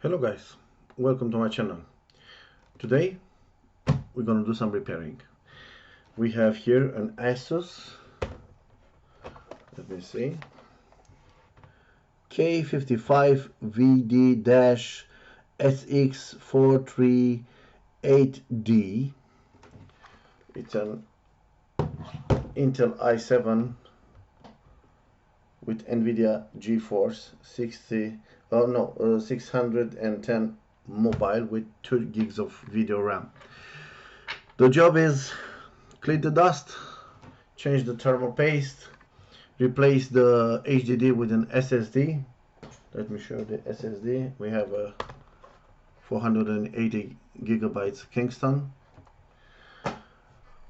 Hello guys, welcome to my channel. Today we're gonna do some repairing. We have here an Asus, let me see, K55VD-SX438D. It's an Intel i7 with NVIDIA GeForce 610 mobile with 2 gigs of video RAM. The job is clean the dust, change the thermal paste, replace the HDD with an SSD. Let me show the SSD. We have a 480 gigabytes Kingston.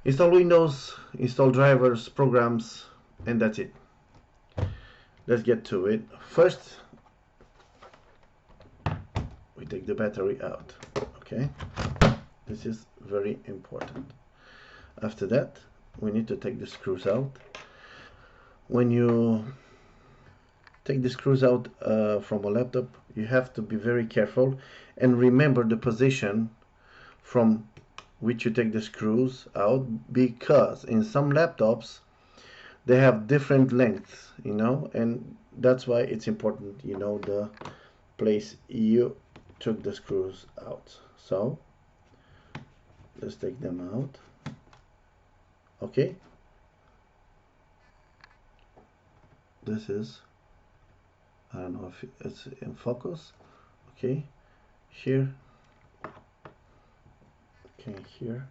Install Windows, install drivers, programs, and that's it. Let's get to it. First, we take the battery out. Okay, this is very important. After that, we need to take the screws out. When you take the screws out from a laptop, you have to be very careful and remember the position from which you take the screws out, because in some laptops they have different lengths, and that's why it's important, the place you took the screws out. So let's take them out. Okay, this is, I don't know if it's in focus. Okay, here, okay, here,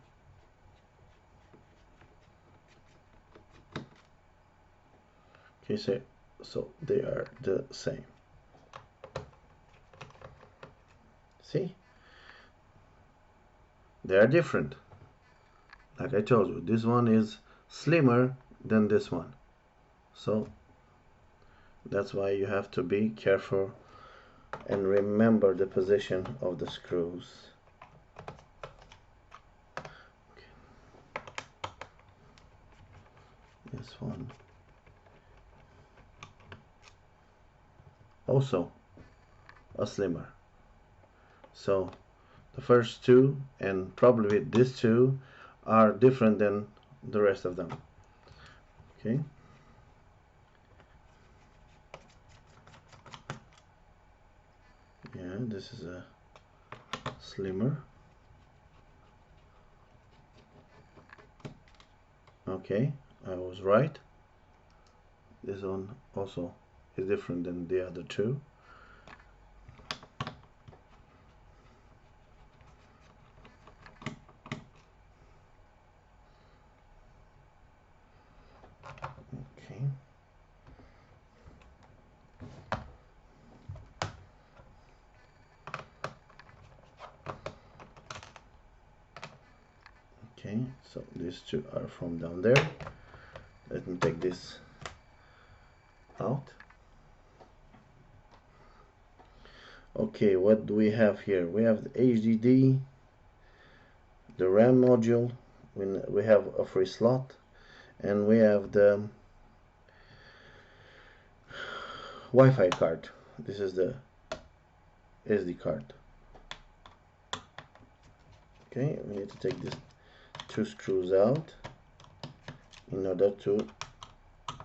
okay, so they are the same. See, they are different. Like I told you, this one is slimmer than this one, so that's why you have to be careful and remember the position of the screws. Okay. This one also a slimmer, so the first two and probably these two are different than the rest of them. Okay, yeah, this is a slimmer. Okay, I was right. This one also is different than the other two. Okay. Okay, so these two are from down there. Let me take this out. Okay, what do we have here? We have the HDD, the RAM module, we have a free slot, and we have the Wi-Fi card. This is the SD card. Okay, we need to take these two screws out in order to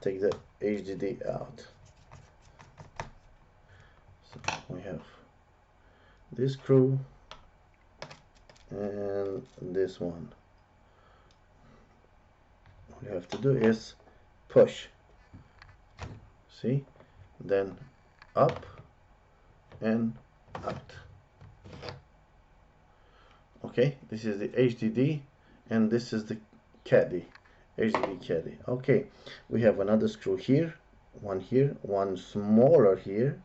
take the HDD out. So we have this screw and this one. All you have to do is push, see, then up and out. Okay, this is the HDD and this is the caddy, HDD caddy. Okay, we have another screw here, one smaller here,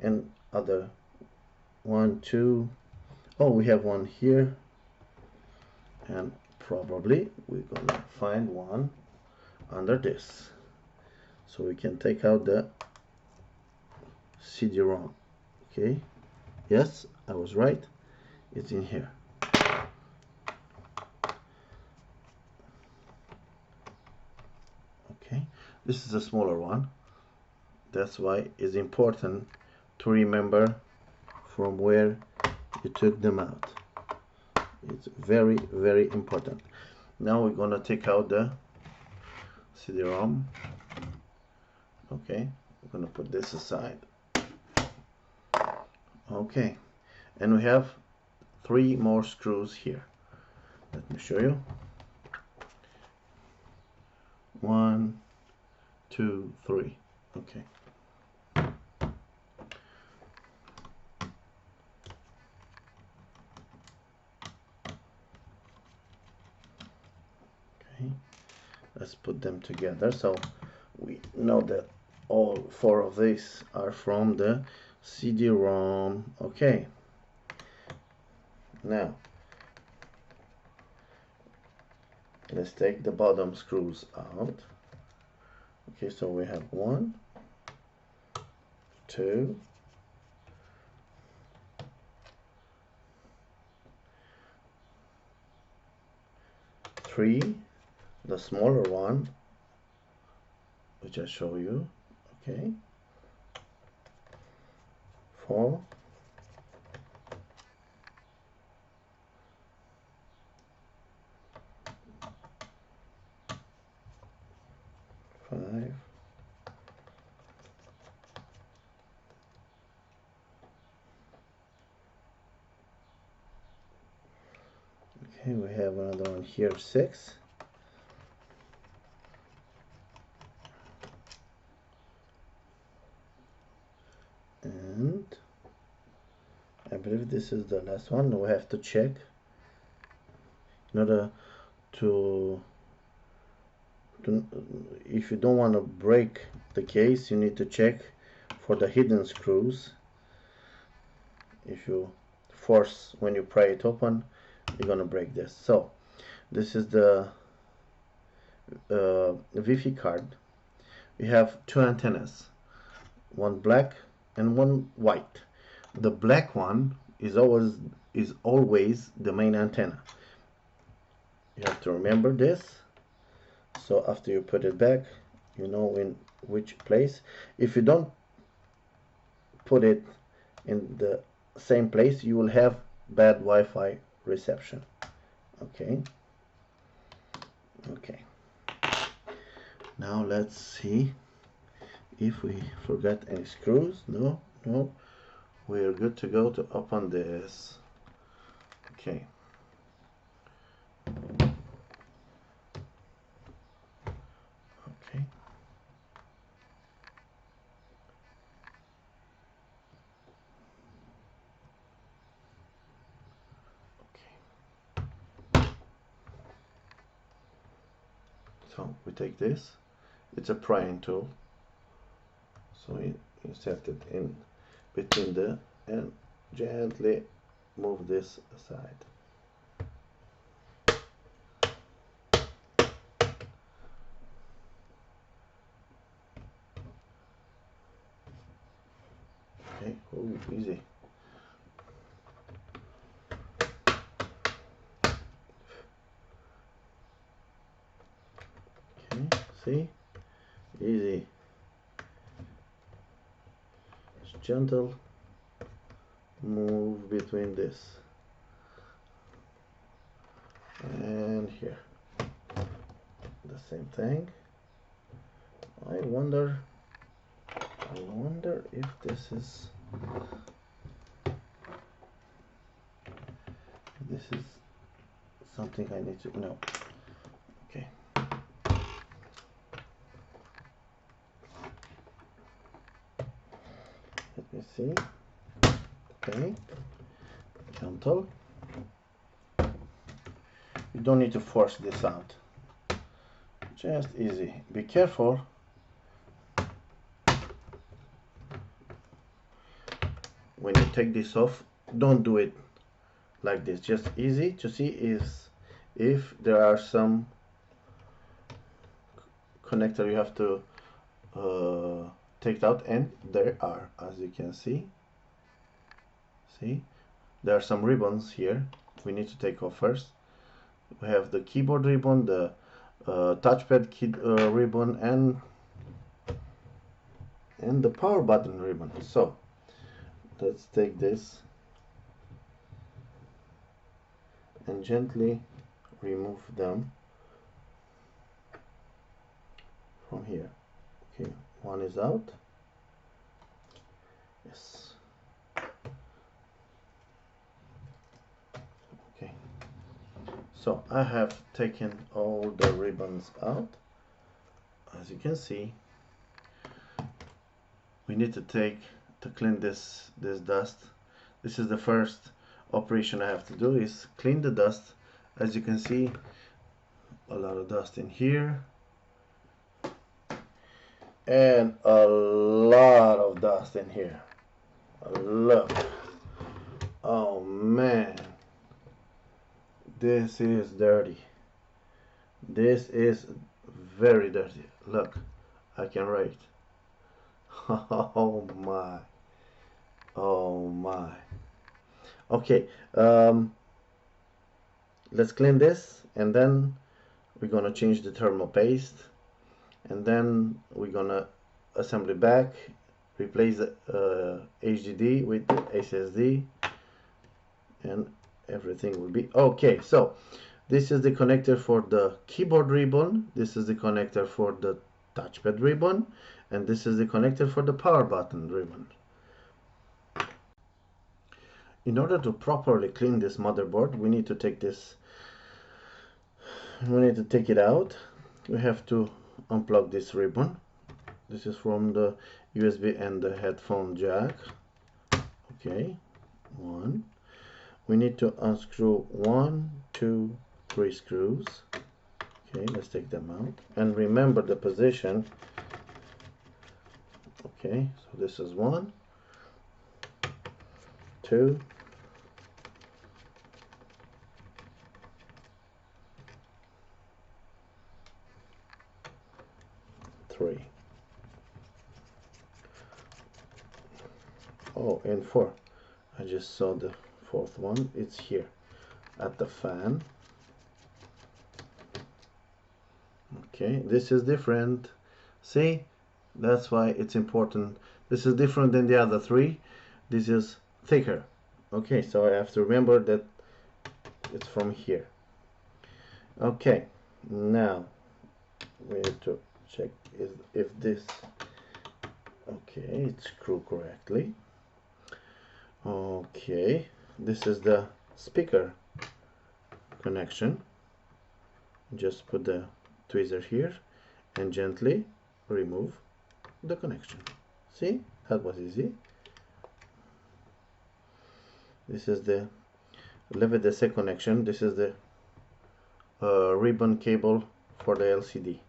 and other one, two. Oh, we have one here, and probably we're gonna find one under this, so we can take out the cd-rom. Okay, yes, I was right, it's in here. Okay, this is a smaller one, that's why it's important to remember from where you took them out. It's very, very important. Now we're gonna take out the cd-rom. Okay, we're gonna put this aside. Okay, and we have 3 more screws here. Let me show you. 1, 2, 3. Okay. Okay. Let's put them together so we know that all 4 of these are from the cd-rom. Okay. Now let's take the bottom screws out. Okay, so we have 1, 2, 3, the smaller one, which I show you. Okay, 4, 5, 6. Okay, we have another one here, 6. And I believe this is the last one. We have to check in order to if you don't want to break the case, you need to check for the hidden screws. If you force when you pry it open, you're gonna break this. So this is the Wi-Fi card. We have 2 antennas, one black and one white. The black one is always the main antenna. You have to remember this. So after you put it back, you know in which place. If you don't put it in the same place, you will have bad Wi-Fi reception. Okay. Okay. Now let's see if we forgot any screws. No, no. We're good to go to open this. Okay. Okay. So we take this. It's a prying tool. So you insert it in between the and gently move this aside. Okay, oh, easy. Okay, see? Easy. Just gentle move between this and here. The same thing. I wonder if this is something I need to know. Okay. Let me see. Okay. Gentle. You don't need to force this out. Just easy. Be careful. When you take this off, don't do it like this. Just easy to see if there are some connector you have to take out, and there are, as you can see. See, there are some ribbons here we need to take off first. We have the keyboard ribbon, the touchpad ribbon, and the power button ribbon. So let's take this and gently remove them from here. Okay, one is out. Yes. Okay, so I have taken all the ribbons out. As you can see, we need to clean this dust. This is the first operation I have to do, is clean the dust. As you can see, a lot of dust in here and a lot of dust in here. Look, oh man, this is dirty. This is very dirty. Look, I can write. Oh my, oh my. Okay, let's clean this, and then we're gonna change the thermal paste, and then we're gonna assemble it back, replace the HDD with the SSD, and everything will be okay. So this is the connector for the keyboard ribbon, this is the connector for the touchpad ribbon, and this is the connector for the power button ribbon. In order to properly clean this motherboard, we need to take it out. We have to unplug this ribbon. This is from the USB and the headphone jack. Okay, one. We need to unscrew 1, 2, 3 screws. Okay, let's take them out and remember the position. Okay, so this is 1, 2, 3. Oh, and 4. I just saw the fourth one. It's here at the fan. Okay, this is different. See, that's why it's important. This is different than the other 3. This is thicker. Okay, so I have to remember that it's from here. Okay, now we need to check if this, okay, it's screwed correctly. Okay, this is the speaker connection. Just put the tweezer here and gently remove the connection. See, that was easy. This is the LVDC connection. This is the ribbon cable for the LCD.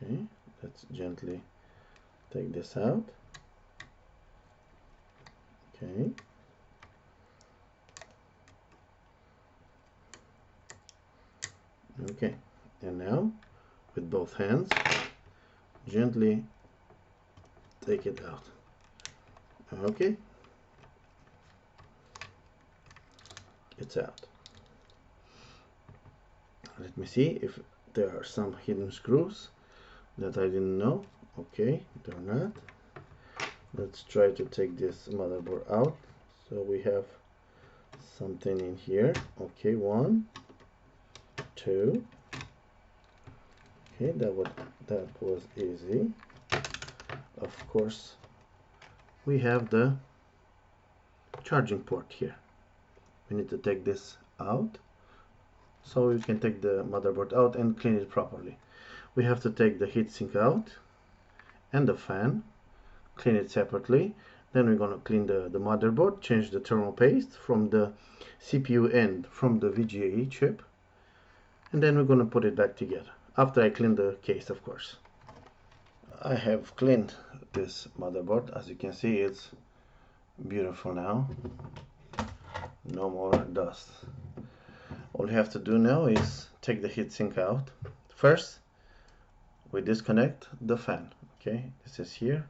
Okay, let's gently take this out. Okay. Okay, and now with both hands, gently take it out. Okay, it's out. Let me see if there are some hidden screws that I didn't know. Okay, they're not. Let's try to take this motherboard out. So we have something in here. Okay, 1, 2. Okay, that was easy. Of course, we have the charging port here. We need to take this out so we can take the motherboard out and clean it properly. We have to take the heatsink out and the fan, clean it separately. Then we're going to clean the motherboard, change the thermal paste from the CPU and from the VGA chip, and then we're going to put it back together after I clean the case, of course. I have cleaned this motherboard. As you can see, it's beautiful now. No more dust. All you have to do now is take the heatsink out. First, we disconnect the fan. Okay, this is here.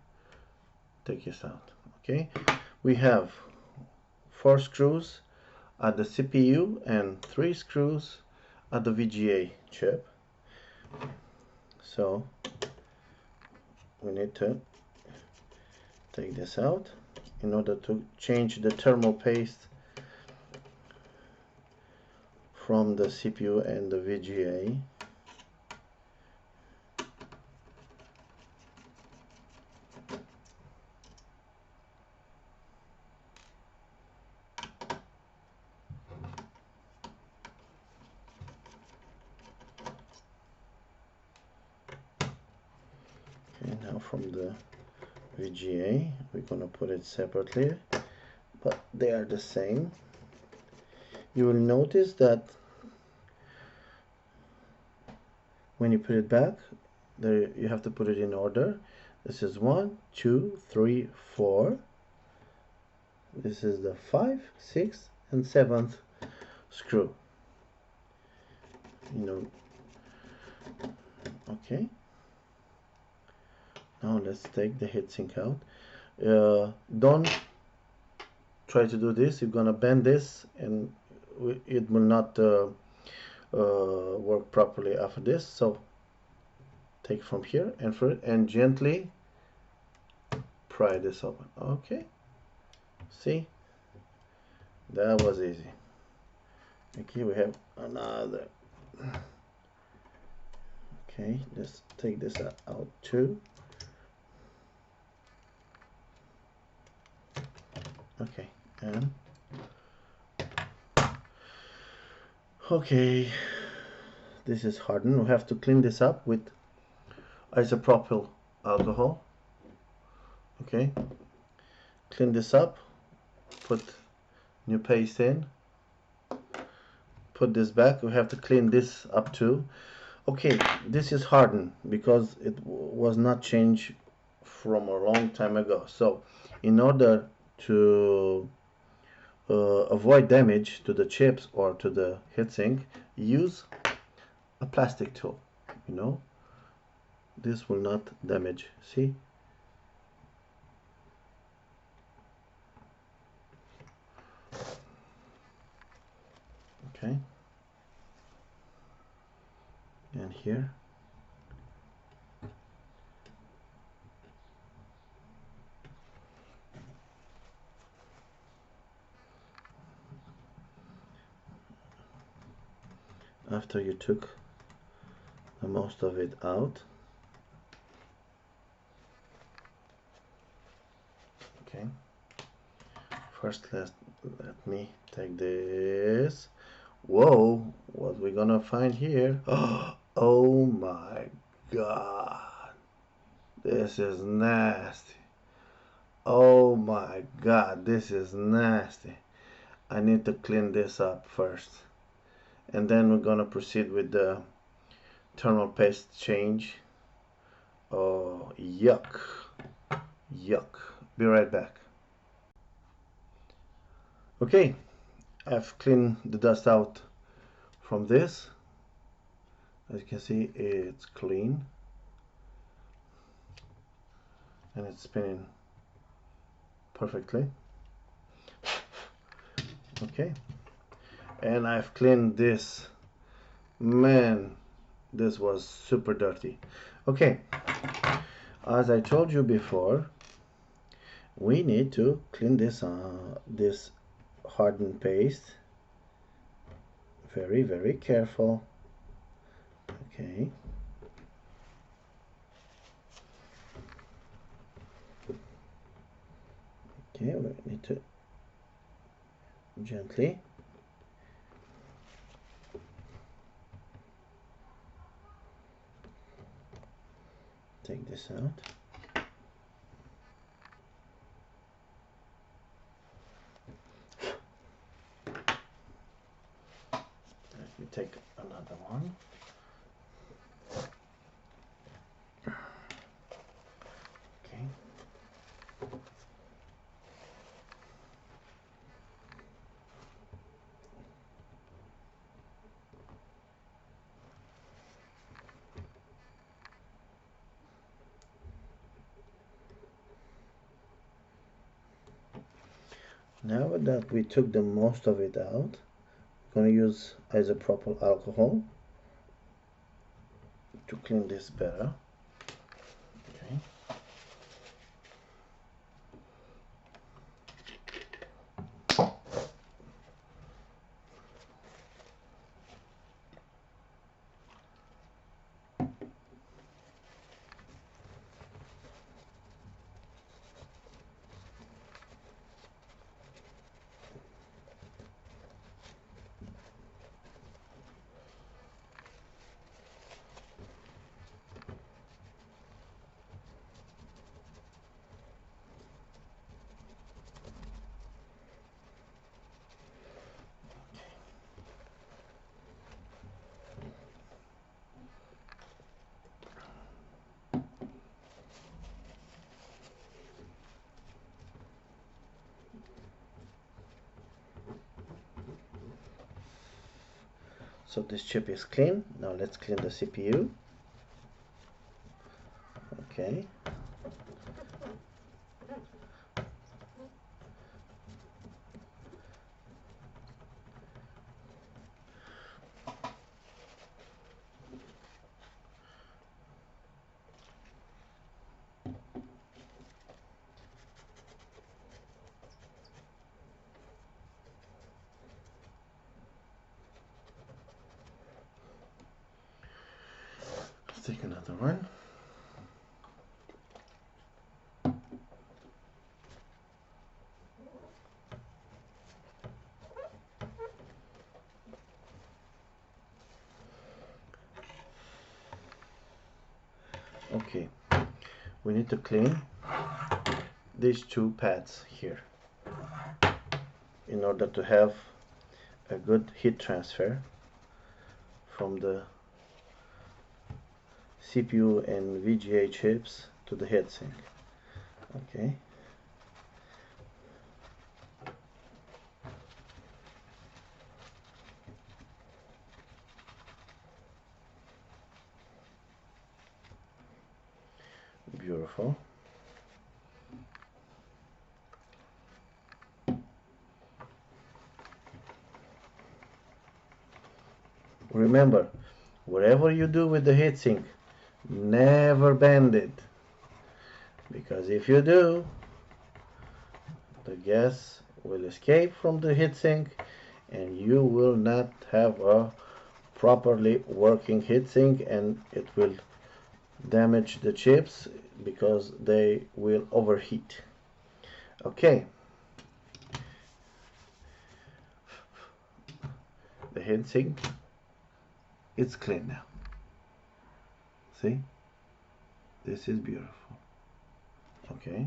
Take this out. Okay, we have 4 screws at the CPU and 3 screws at the VGA chip. So we need to take this out in order to change the thermal paste from the CPU and the VGA. Okay, now from the VGA we're gonna put it separately, but they are the same. You will notice that when you put it back, there you have to put it in order. This is 1, 2, 3, 4. This is the 5, 6, and 7th screw. Okay. Now let's take the heatsink out. Don't try to do this. You're gonna bend this, and it will not work properly after this. So take from here and gently pry this open. Okay. See, that was easy. Okay, we have another. Okay, let's take this out too. Okay, and okay, this is hardened. We have to clean this up with isopropyl alcohol. Okay, clean this up, put new paste in, put this back. We have to clean this up too. Okay, this is hardened because it was not changed from a long time ago. So in order to avoid damage to the chips or to the heatsink, use a plastic tool. This will not damage. See? Okay. And here. After you took the most of it out. Okay. First, let me take this. Whoa, what we gonna find here? Oh my God, this is nasty. Oh my God, this is nasty. I need to clean this up first, and then we're gonna proceed with the thermal paste change. Oh, yuck, yuck. Be right back. Okay, I've cleaned the dust out from this. As you can see, it's clean and it's spinning perfectly. Okay, and I've cleaned this. Man, this was super dirty. Okay, as I told you before, we need to clean this hardened paste. Very, very careful. Okay. Okay, we need to gently take this out. Let me take another one. Okay. Now that we took the most of it out, I'm going to use isopropyl alcohol to clean this better. Okay. So this chip is clean. Now let's clean the CPU. Okay. Let's take another one. Okay, we need to clean these two pads here in order to have a good heat transfer from the CPU and VGA chips to the heatsink. Okay. Beautiful. Remember, whatever you do with the heatsink, never bend it, because if you do, the gas will escape from the heatsink and you will not have a properly working heatsink, and it will damage the chips because they will overheat. Okay, the heatsink is clean now. See, this is beautiful. Okay,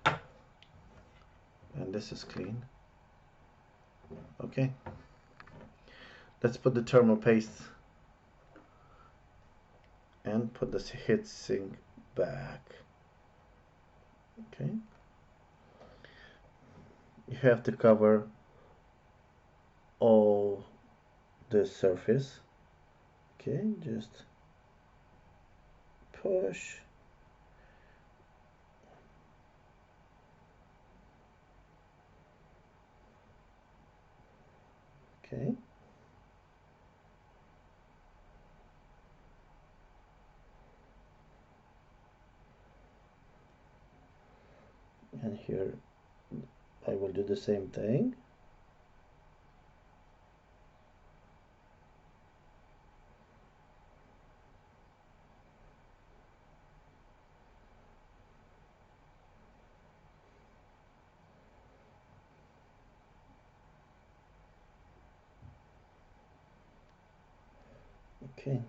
and this is clean. Okay, let's put the thermal paste and put the heatsink back. Okay, you have to cover all the surface. Okay, just push. Okay. And here I will do the same thing. Okay.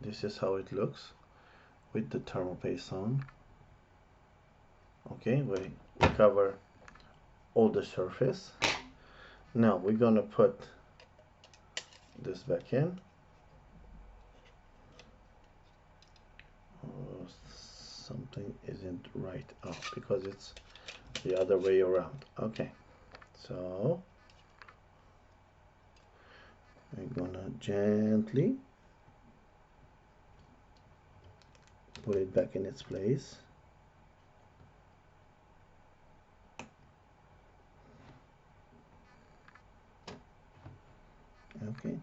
This is how it looks with the thermal paste on. Okay, we cover all the surface. Now we're gonna put this back in. Oh, something isn't right. Oh, because it's the other way around. Okay, so we're gonna gently put it back in its place. Okay,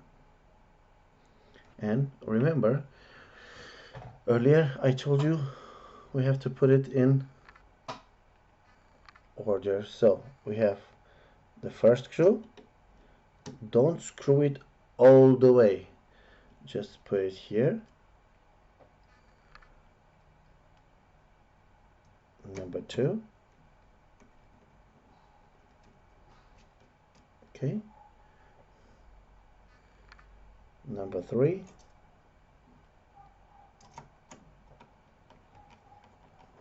and remember, earlier I told you we have to put it in order. So we have the first screw. Don't screw it all the way, just put it here. Number 2. Okay. Number 3.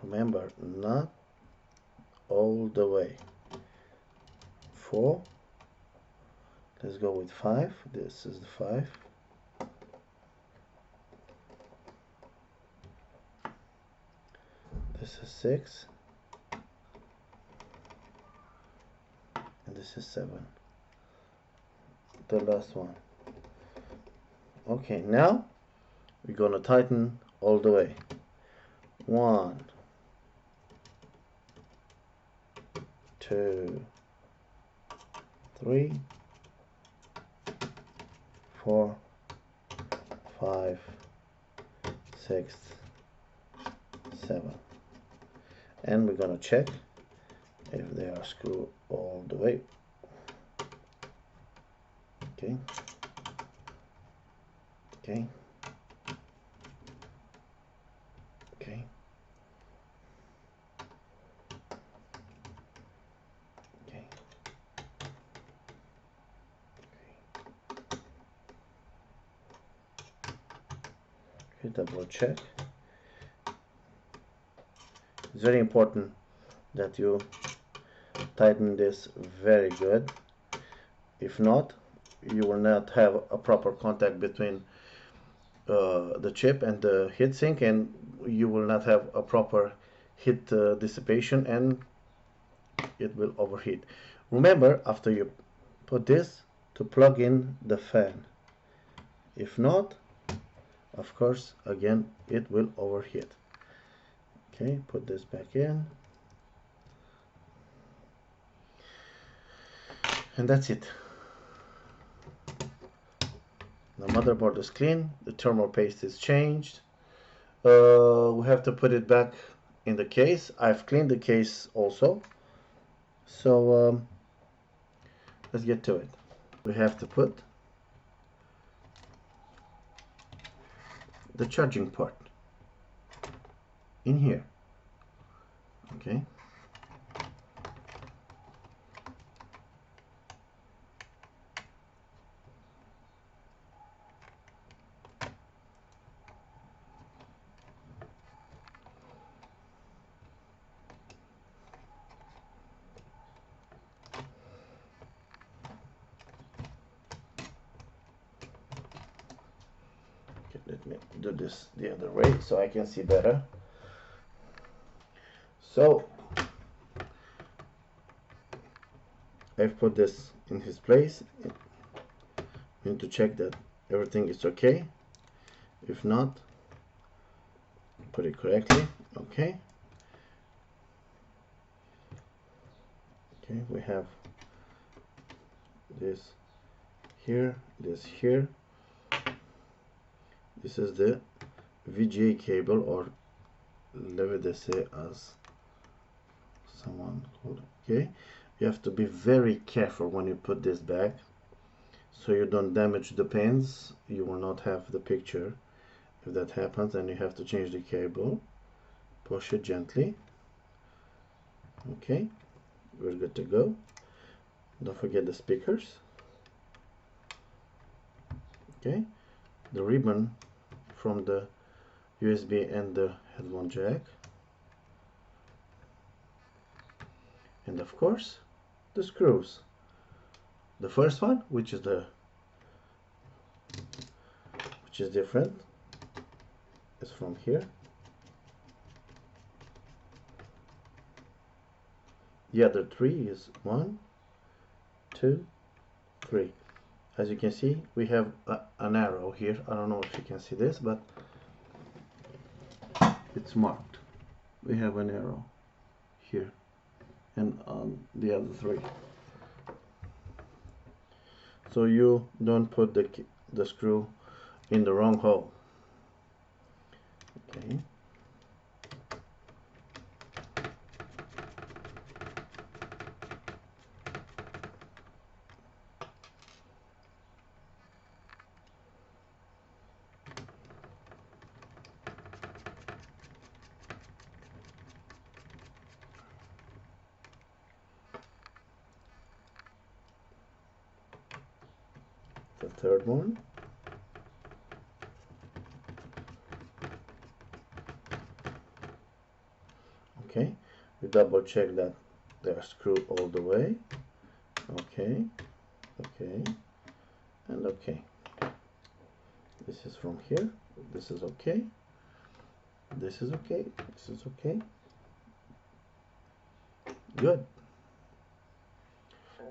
Remember, not all the way. 4. Let's go with 5. This is the 5. This is 6, and this is 7. The last one. Okay, now we're gonna tighten all the way. 1, 2, 3, 4, 5, 6, 7, and we're gonna check if they are screwed all the way. Okay. Okay. Okay. Okay. Okay, double check. It's very important that you tighten this very good. If not, you will not have a proper contact between the chip and the heatsink, and you will not have a proper heat dissipation, and it will overheat. Remember, after you put this, to plug in the fan. If not, of course, again, it will overheat. Okay, put this back in, and that's it. The motherboard is clean, the thermal paste is changed. We have to put it back in the case. I've cleaned the case also. So let's get to it. We have to put the charging port in here. Okay. Let me do this the other way so I can see better. So I've put this in his place. We need to check that everything is okay. If not, put it correctly. Okay. Okay, we have this here, this here. This is the VGA cable, or levedese as someone called it. Okay, you have to be very careful when you put this back so you don't damage the pins. You will not have the picture if that happens, and you have to change the cable. Push it gently. Okay, we're good to go. Don't forget the speakers. Okay, the ribbon from the USB and the headphone jack, and of course the screws. The first one, which is different, is from here. The other three is 1, 2, 3. As you can see, we have an arrow here. I don't know if you can see this, but it's marked. We have an arrow here and on the other three. So you don't put the screw in the wrong hole. Okay. The third one. Okay, we double check that they are screwed all the way. Okay, okay, and okay. This is from here. This is okay. This is okay. This is okay. Good.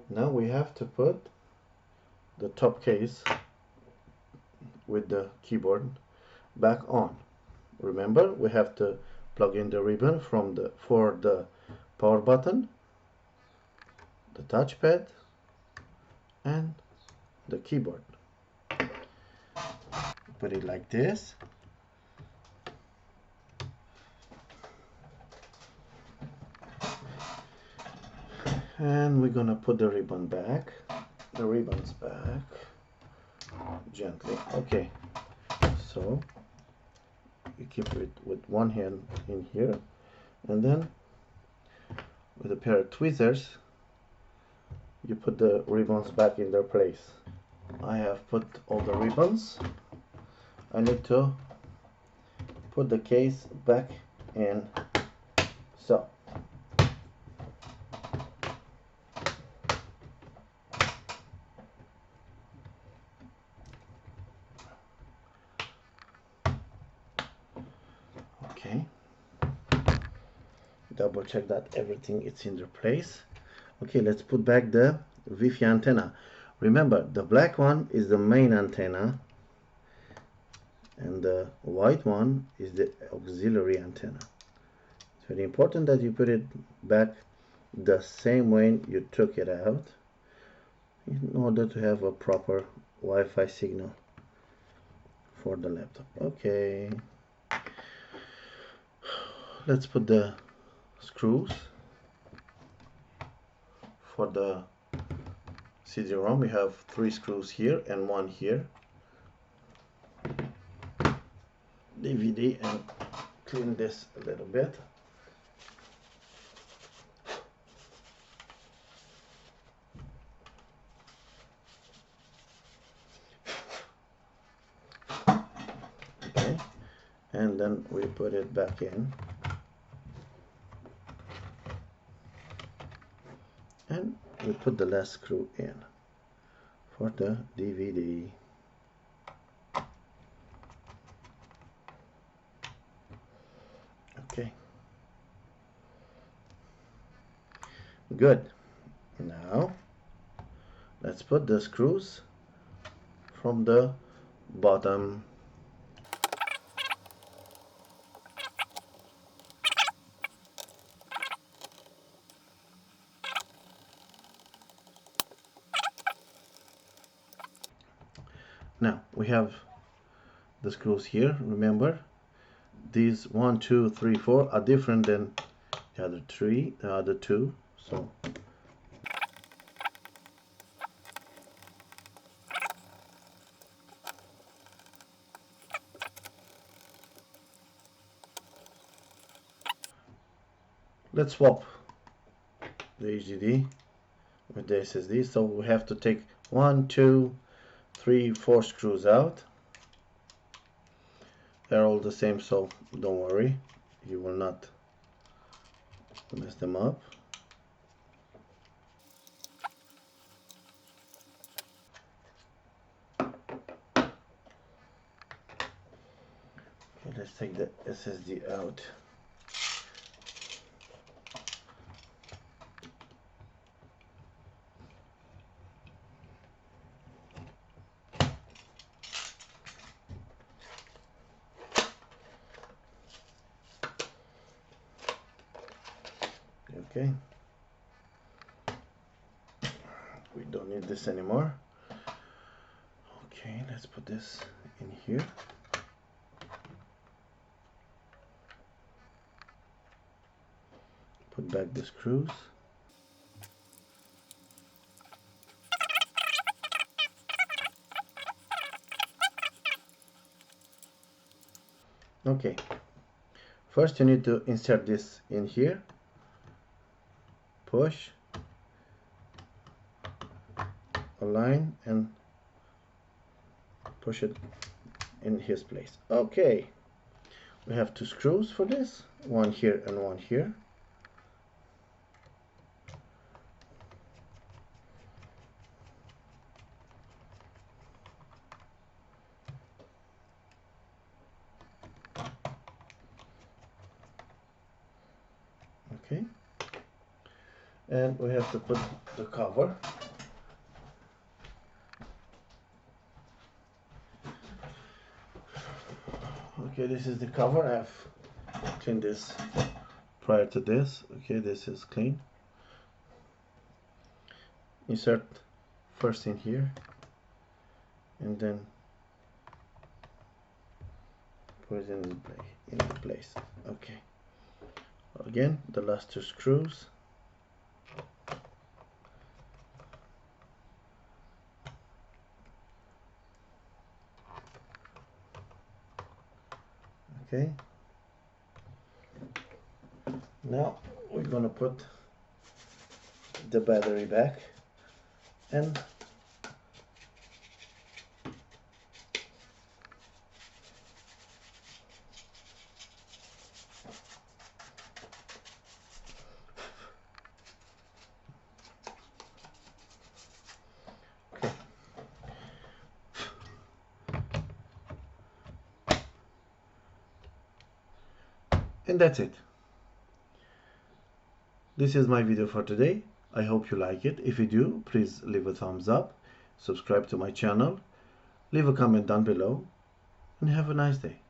Now we have to put the top case with the keyboard back on. Remember, we have to plug in the ribbon for the power button, the touchpad, and the keyboard. Put it like this. And we're gonna put the ribbons back gently. Okay, so you keep it with one hand in here, and then with a pair of tweezers you put the ribbons back in their place. I have put all the ribbons. I need to put the case back in. So okay, double check that everything is in their place. Okay, let's put back the Wi-Fi antenna. Remember, the black one is the main antenna and the white one is the auxiliary antenna. It's very important that you put it back the same way you took it out in order to have a proper Wi-Fi signal for the laptop. Okay, let's put the screws for the cd-rom. We have 3 screws here and 1 here. DVD and clean this a little bit. Okay, and then we put it back in. And we put the last screw in for the DVD. Okay, good. Now let's put the screws from the bottom. Now we have the screws here. Remember, these 1, 2, 3, 4 are different than the other two. So let's swap the HDD with the SSD. So we have to take 1, 2, 3, 4 screws out. They're all the same, so don't worry, you will not mess them up. Okay, let's take the SSD out. Okay, we don't need this anymore. Okay, let's put this in here. Put back the screws. Okay, first you need to insert this in here. Push, align, and push it in his place. Okay, we have 2 screws for this, one here and one here. Okay, and we have to put the cover. Okay, this is the cover. I've cleaned this prior to this. Okay, this is clean. Insert first in here and then put it in place. Okay, again the last two screws. Okay, now we're gonna put the battery back and that's it. This is my video for today. I hope you like it. If you do, please leave a thumbs up, subscribe to my channel, leave a comment down below, and have a nice day.